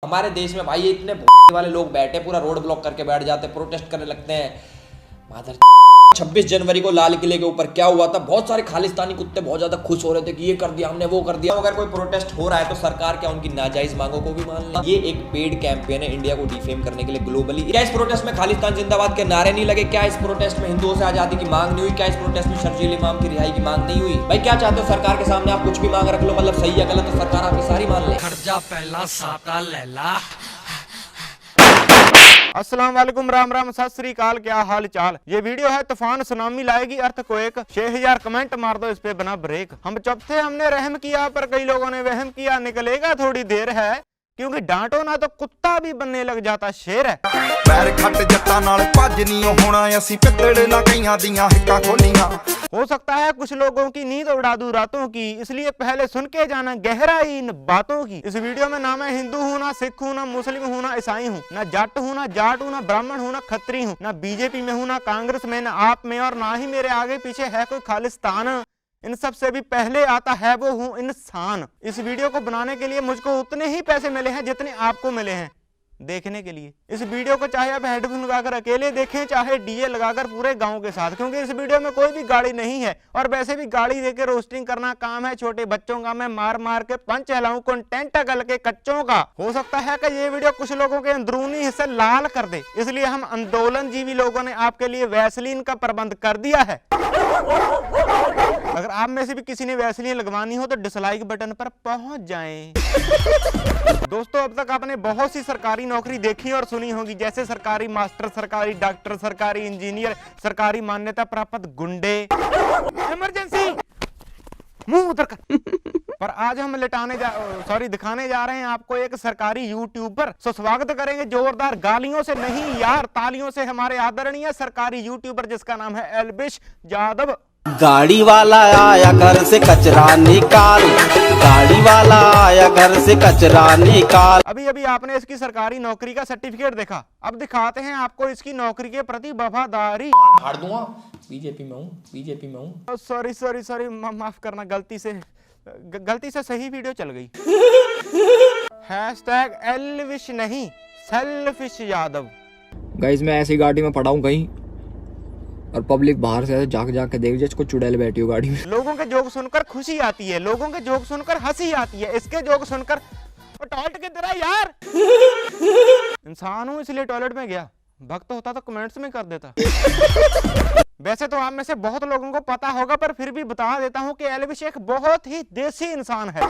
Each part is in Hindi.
हमारे देश में भाई इतने वाले लोग बैठे पूरा रोड ब्लॉक करके बैठ जाते, प्रोटेस्ट करने लगते हैं। मादर 26 जनवरी को लाल किले के ऊपर क्या हुआ था, बहुत सारे खालिस्तानी कुत्ते बहुत ज्यादा खुश हो रहे थे कि ये कर दिया हमने, वो कर दिया। अगर कोई प्रोटेस्ट हो रहा है तो सरकार क्या उनकी नाजायज मांगों को भी मान ले? ये एक पेड कैंपेन है इंडिया को डिफेम करने के लिए ग्लोबली। क्या इस प्रोटेस्ट में खालिस्तान जिंदाबाद के नारे नहीं लगे? क्या इस प्रोटेस्ट में हिंदुओं से आजादी की मांग नहीं हुई? क्या इस प्रोटेस्ट में शर्जील इमाम की रिहाई की मांग नहीं हुई? भाई क्या चाहते हो सरकार के सामने आप कुछ भी मांग रख लो, मतलब सही है गलत तो सरकार आपकी सारी मान ले। खर्चा पहला साता लैला। अस्सलाम वालेकुम, राम राम, सत श्री अकाल, क्या हाल चाल। ये वीडियो है तूफान सुनामी लाएगी अर्थक्वेक। 6000 कमेंट मार दो इस पे बिना ब्रेक। हम चुप थे, हमने रहम किया, पर कई लोगों ने वहम किया। निकलेगा थोड़ी देर है, क्योंकि डांटो ना तो कुत्ता भी बनने लग जाता शेर है। पैर खट जट्टा नाल भज नहीं होना, असीं पित्तड़ ना कईयां दियां हिक्कां खोलियां। हो सकता है कुछ लोगों की नींद उड़ा दूं रातों की, इसलिए पहले सुन के जाना गहराई इन बातों की। इस वीडियो में ना मैं हिंदू हूँ, ना सिख हूँ, ना मुस्लिम हूँ, ना ईसाई हूँ, ना जट हूँ, ना जाट हूँ, ना ब्राह्मण हूँ, ना खत्री हूँ, ना बीजेपी में हूँ, ना कांग्रेस में, ना आप में, और ना ही मेरे आगे पीछे है कोई खालिस्तान। इन सब से भी पहले आता है वो हूँ इंसान। इस वीडियो को बनाने के लिए मुझको उतने ही पैसे मिले हैं जितने आपको मिले हैं देखने के लिए। इस वीडियो को चाहे आप हेडफोन लगाकर अकेले देखें, चाहे डीजे लगाकर पूरे गांव के साथ, क्योंकि इस वीडियो में कोई भी गाड़ी नहीं है। और वैसे भी गाड़ी देकर रोस्टिंग करना काम है छोटे बच्चों का। मैं मार मार के पंच हिलाऊं कंटेंट अगल के कच्चों का। हो सकता है कि ये वीडियो कुछ लोगों के अंदरूनी हिस्से लाल कर दे, इसलिए हम आंदोलन जीवी लोगों ने आपके लिए वैसलीन का प्रबंध कर दिया है। अगर आप में से भी किसी ने वैसलीन लगवानी हो तो डिसलाइक बटन पर पहुंच जाएं। दोस्तों, अब तक आपने बहुत सी सरकारी नौकरी देखी और सुनी होगी, जैसे सरकारी मास्टर, सरकारी डॉक्टर, सरकारी इंजीनियर, सरकारी मान्यता प्राप्त गुंडे। इमरजेंसी, मुंह उधर कर। पर आज हम दिखाने जा रहे हैं आपको एक सरकारी यूट्यूबर। सो स्वागत करेंगे जोरदार गालियों से नहीं यार, तालियों से, हमारे आदरणीय सरकारी यूट्यूबर जिसका नाम है एल्विश यादव। गाड़ी वाला आया घर से कचरा निकाल, गाड़ी वाला आया घर से कचरा निकाल। अभी अभी आपने इसकी सरकारी नौकरी का सर्टिफिकेट देखा, अब दिखाते हैं आपको इसकी नौकरी के प्रति वफादारी। फाड़ दूंगा, बीजेपी में हूँ, बीजेपी में हूँ। सॉरी, माफ करना, गलती से सही वीडियो चल गई। हैशटैग एल्विश नहीं, सेल्फिश यादव। गाइस, मैं ऐसी गाड़ी में पड़ा हूँ कहीं और पब्लिक बाहर से जाके देख जाए इसको चुड़ैल बैठी हो गाड़ी में। लोगों के जोक सुनकर खुशी आती है, लोगों के जोक सुनकर हंसी आती है, इसके जोक सुनकर टॉयलेट की तरह यार। इंसान हूं इसलिए टॉयलेट में गया, भक्त होता तो कमेंट्स में कर देता। वैसे तो आप में से बहुत लोगों को पता होगा, पर फिर भी बता देता हूं कि एल्विश एक बहुत ही देसी इंसान है।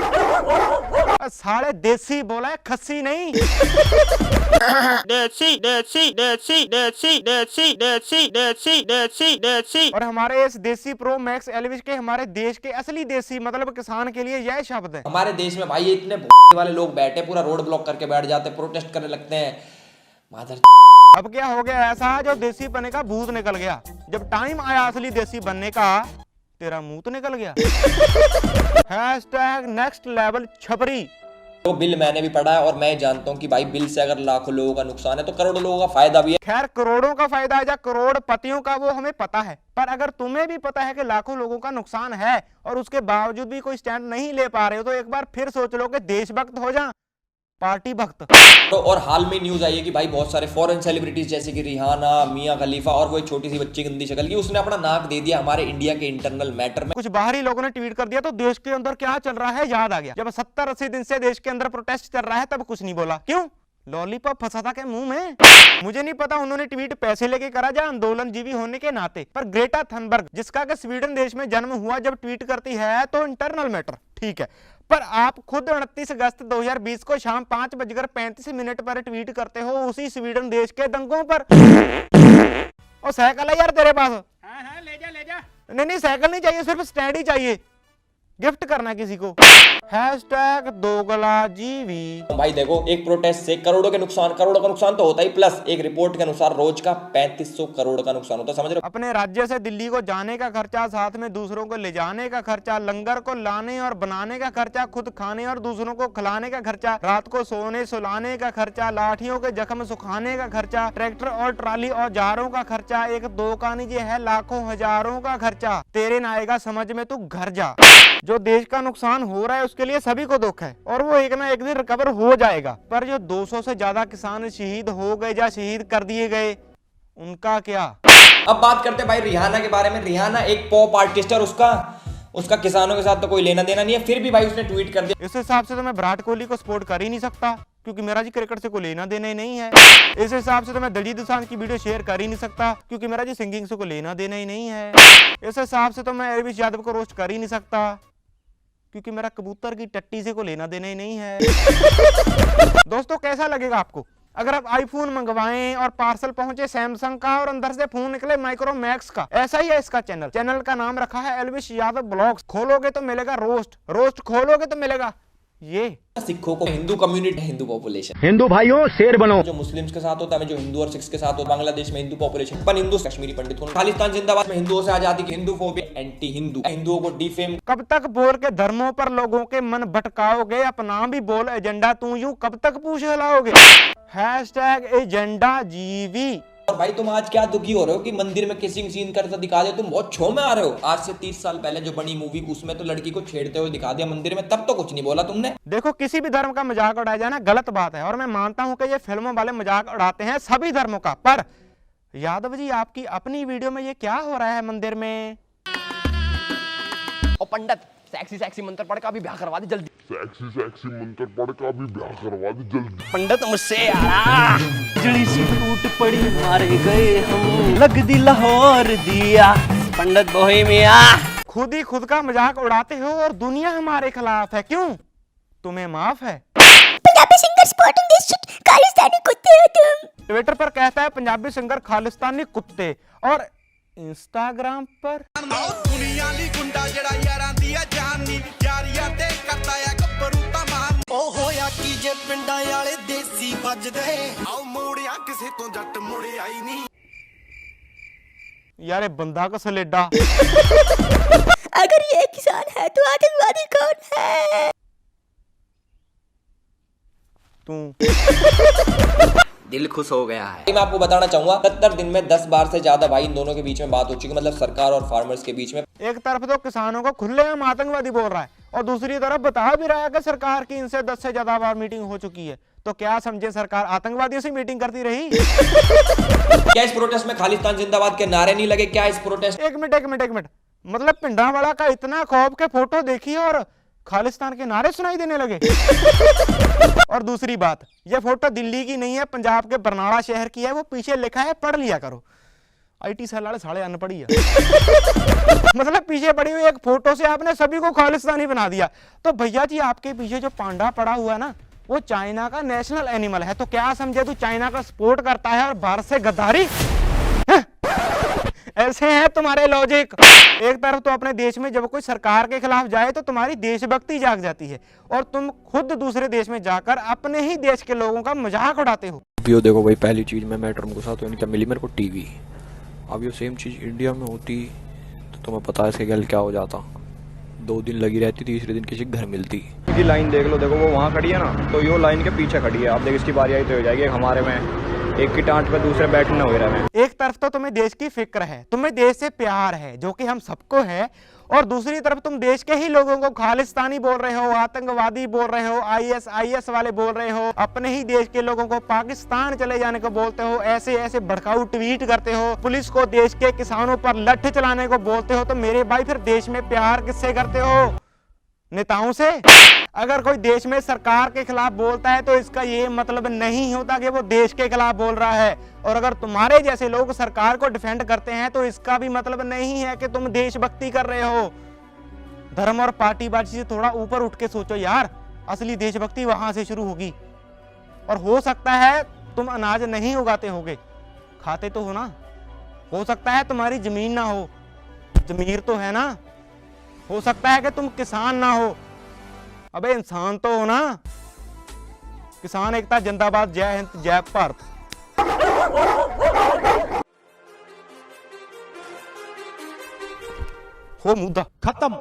साले देसी बोला है, खस्सी नहीं। देसी देसी देसी देसी देसी देसी देसी देसी देसी। और हमारे इस देसी प्रो मैक्स एल्विश के, हमारे देश के असली देसी मतलब किसान के लिए यह शब्द है। हमारे देश में भाई इतने वाले लोग बैठे पूरा रोड ब्लॉक करके बैठ जाते, प्रोटेस्ट करने लगते हैं। मादर अब क्या हो गया ऐसा जो देसी बनने का भूत निकल गया। जब टाइम आया असली देसी बनने का, तेरा मुंह तो निकल गया। हैशटैग नेक्स्ट लेवल छपरी। तो बिल मैंने भी पढ़ा है और मैं जानता हूँ कि भाई बिल से अगर लाखों लोगों का नुकसान है तो करोड़ों लोगों का फायदा भी है। खैर, करोड़ों का फायदा है या करोड़पतियों का, वो हमें पता है। पर अगर तुम्हें भी पता है कि लाखों लोगों का नुकसान है और उसके बावजूद भी कोई स्टैंड नहीं ले पा रहे हो, तो एक बार फिर सोच लो कि देशभक्त हो जा, पार्टी भक्त। तो और हाल में न्यूज आई है कि भाई बहुत सारे फॉरेन सेलिब्रिटीज जैसे कि रिहाना, मियां खलीफा और वो एक छोटी सी बच्ची गंदी शक्ल की, उसने अपना नाक दे दिया हमारे इंडिया के इंटरनल मैटर में। कुछ बाहरी लोगों ने ट्वीट कर दिया तो देश के अंदर क्या चल रहा है याद आ गया। जब 70-80 दिन से देश के अंदर प्रोटेस्ट चल रहा है तब कुछ नहीं बोला, क्यों? लॉलीपॉप फंसा था के मुंह में। मुझे नहीं पता उन्होंने ट्वीट पैसे लेके करा या आंदोलन जीवी होने के नाते, पर ग्रेटा थनबर्ग, जिसका कि स्वीडन देश में जन्म हुआ, जब ट्वीट करती है तो इंटरनल मैटर ठीक है, पर आप खुद 29 अगस्त 2020 को शाम 5:35 पर ट्वीट करते हो उसी स्वीडन देश के दंगों पर। और साइकिल है यार तेरे पास? हाँ, ले जा। नहीं, साइकिल नहीं चाहिए, सिर्फ स्टैंड ही चाहिए, गिफ्ट करना किसी को। हैशटैग दोगला जीवी। भाई देखो, एक प्रोटेस्ट से करोड़ों का नुकसान तो होता ही, प्लस एक रिपोर्ट के अनुसार रोज का 3500 करोड़ का नुकसान होता है, समझ रहे हो? अपने राज्य से दिल्ली को जाने का खर्चा, साथ में दूसरों को ले जाने का खर्चा, लंगर को लाने और बनाने का खर्चा, खुद खाने और दूसरों को खिलाने का खर्चा, रात को सोने सुलाने का खर्चा, लाठियों के जख्म सुखाने का खर्चा, ट्रैक्टर और ट्राली औजारों का खर्चा, एक दो का नहीं है लाखों हजारों का खर्चा। तेरे ना आएगा समझ में, तू घर जा। जो देश का नुकसान हो रहा है उसके लिए सभी को दुख है और वो एक ना एक दिन रिकवर हो जाएगा। पर जो 200 से ज्यादा किसान शहीद हो गए या शहीद कर दिए गए, उनका क्या? अब बात करते हैं भाई रिहाना के बारे में। रिहाना एक पॉप आर्टिस्ट है और उसका किसानों के साथ तो कोई लेना देना नहीं है, फिर भी भाई उसने ट्वीट कर दिया। इस हिसाब से तो मैं विराट कोहली को सपोर्ट कर ही नहीं सकता क्योंकि मेरा जी क्रिकेट से कोई लेना देना ही नहीं है। इस हिसाब से तो मैं दलजीत दोसांझ की वीडियो शेयर कर ही नहीं सकता क्योंकि मेरा जी सिंगिंग से कोई लेना देना ही नहीं है। इस हिसाब से तो मैं अरविश यादव को रोस्ट कर ही नहीं सकता क्योंकि मेरा कबूतर की टट्टी से कोई लेना देना ही नहीं है। दोस्तों कैसा लगेगा आपको अगर आप आईफोन मंगवाएं और पार्सल पहुंचे सैमसंग का और अंदर से फोन निकले माइक्रोमैक्स का? ऐसा ही है इसका चैनल का नाम रखा है एल्विश यादव ब्लॉग्स। खोलोगे तो मिलेगा रोस्ट खोलोगे तो मिलेगा ये। सिखों को हिंदू कम्युनिटी, हिंदू पॉपुलेशन, हिंदू भाइयों शेर बनो। जो मुस्लिम्स के साथ होता है, जो हिंदू और सिख्स के साथ होता है, बांग्लादेश में हिंदू पॉपुलेशन, अपन हिंदू कश्मीरी पंडित हूं, खालिस्तान जिंदाबाद में हिंदुओं से आजादी की, हिंदू फोबिया, एंटी हिंदू, हिंदुओं को डिफेम। कब तक बोल के धर्मों पर लोगों के मन भटकाओगे? अपना भी बोल एजेंडा तू यूं कब तक पूछ हिलाओगे? #एजेंडा जीवी। और भाई तुम आज क्या दुखी हो रहे हो कि मंदिर में किसिंग सीन करता दिखा दे? तुम बहुत छो में आ रहे हो। आज से 30 साल पहले जो बनी मूवी उसमें तो लड़की को छेड़ते हुए दिखा दिया मंदिर में, तब तो कुछ नहीं बोला तुमने। देखो किसी भी धर्म का मजाक उड़ाया जाना गलत बात है और मैं मानता हूं कि ये फिल्मों वाले मजाक उड़ाते हैं सभी धर्मों का। पर यादव जी आपकी अपनी वीडियो में ये क्या हो रहा है मंदिर में? ओ पंडित सेक्सी मंत्र पढ़ का भी ब्याह करवा दे जल्दी। सेक्सी मंत्र पढ़ का भी ब्याह करवा दे जल्दी। पंडित मुझसे यारा जड़ी सी टूट पड़ी मारे गए हम, लग दी लाहौर दिया पंडित बोहेमिया। खुद ही खुद का मजाक उड़ाते हो और दुनिया हमारे खिलाफ है। क्यों? तुम्हें माफ है? Punjabi singer sporting this Khalistani कुत्ते हो तुम। ट्विटर पर कहता है पंजाबी सिंगर खालिस्तानी कुत्ते और इंस्टाग्राम पर दुनिया ली गुंडा जड़ा यारां दी जानी यारियां ते करता है गब्बरू तमाम। ओ होया की जे पिंडां वाले देसी ਵੱਜਦੇ आओ मोड़िया किसे तो जट मुड़े आई नहीं। यार ये बंदा का सलेडा। अगर ये किसान है तो आतंकवादी कौन है? तू। दिल खुश हो गया है। मैं आपको बताना चाहूंगा 70 दिन में 10 बार से ज्यादा भाई इन दोनों के बीच में बात हो चुकी है, मतलब सरकार और फार्मर्स के बीच में। एक तरफ तो किसानों को खुलेआम आतंकवादी बोल रहा है और दूसरी तरफ बता भी रहा है कि सरकार की इनसे 10 से ज्यादा बार मीटिंग हो चुकी है। तो क्या समझे सरकार आतंकवादियों से मीटिंग करती रही? क्या इस प्रोटेस्ट में खालिस्तान जिंदाबाद के नारे नहीं लगे? क्या इस प्रोटेस्ट एक मिनट मतलब पिंडावाला का इतना खौफ के फोटो देखी और खालिस्तान के नारे सुनाई देने लगे। और दूसरी बात, ये फोटो दिल्ली की नहीं है, पंजाब के बरनाला शहर की है। वो पीछे लिखा है पढ़ लिया करो। IT साल वाले साले अनपढ़ी है। मतलब पीछे पड़ी हुई एक फोटो से आपने सभी को खालिस्तानी बना दिया। तो भैया जी आपके पीछे जो पांडा पड़ा हुआ है ना, वो चाइना का नेशनल एनिमल है। तो क्या समझे तू चाइना का सपोर्ट करता है और भारत से गद्दारी? ऐसे हैं तुम्हारे लॉजिक। एक तरफ तो अपने देश में जब कोई सरकार के खिलाफ जाए तो तुम्हारी देशभक्ति जाग जाती है और तुम खुद दूसरे देश में जाकर अपने ही देश के लोगों का मजाक उड़ाते हो। यो देखो भाई, पहली चीज मैं मेट्रो में घुसा तो इनका मिली मेरे को टीवी। अब ये सेम चीज इंडिया में होती तो तुम्हें पता है इसके गल क्या हो जाता। 2 दिन लगी रहती, तीसरे दिन किसी घर मिलती। की लाइन देख लो, देखो वो वहाँ खड़ी है ना, तो यो लाइन के पीछे खड़ी है। आप देखो इसकी बारी आई तो हो जाएगी। हमारे में एक की टांट पे दूसरे बैठने हो रहे हैं। एक तरफ तो तुम्हें देश की फिक्र है, तुम्हें देश से प्यार है जो कि हम सबको है, और दूसरी तरफ तुम देश के ही लोगों को खालिस्तानी बोल रहे हो, आतंकवादी बोल रहे हो, IS वाले बोल रहे हो, अपने ही देश के लोगों को पाकिस्तान चले जाने को बोलते हो, ऐसे भड़काऊ ट्वीट करते हो, पुलिस को देश के किसानों पर लठ चलाने को बोलते हो। तो मेरे भाई फिर देश में प्यार किससे करते हो? नेताओं से। अगर कोई देश में सरकार के खिलाफ बोलता है तो इसका ये मतलब नहीं होता कि वो देश के खिलाफ बोल रहा है, और अगर तुम्हारे जैसे लोग सरकार को डिफेंड करते हैं तो इसका भी मतलब नहीं है कि तुम देशभक्ति कर रहे हो। धर्म और पार्टीबाजी से थोड़ा ऊपर उठ के सोचो यार, असली देशभक्ति वहां से शुरू होगी। और हो सकता है तुम अनाज नहीं उगाते होगे, खाते तो हो ना। हो सकता है तुम्हारी जमीन ना हो, जमीर तो है ना। हो सकता है कि तुम किसान ना हो, अबे इंसान तो हो ना। किसान एकता जिंदाबाद, जय हिंद जय भारत। हो मुद्दा खत्म।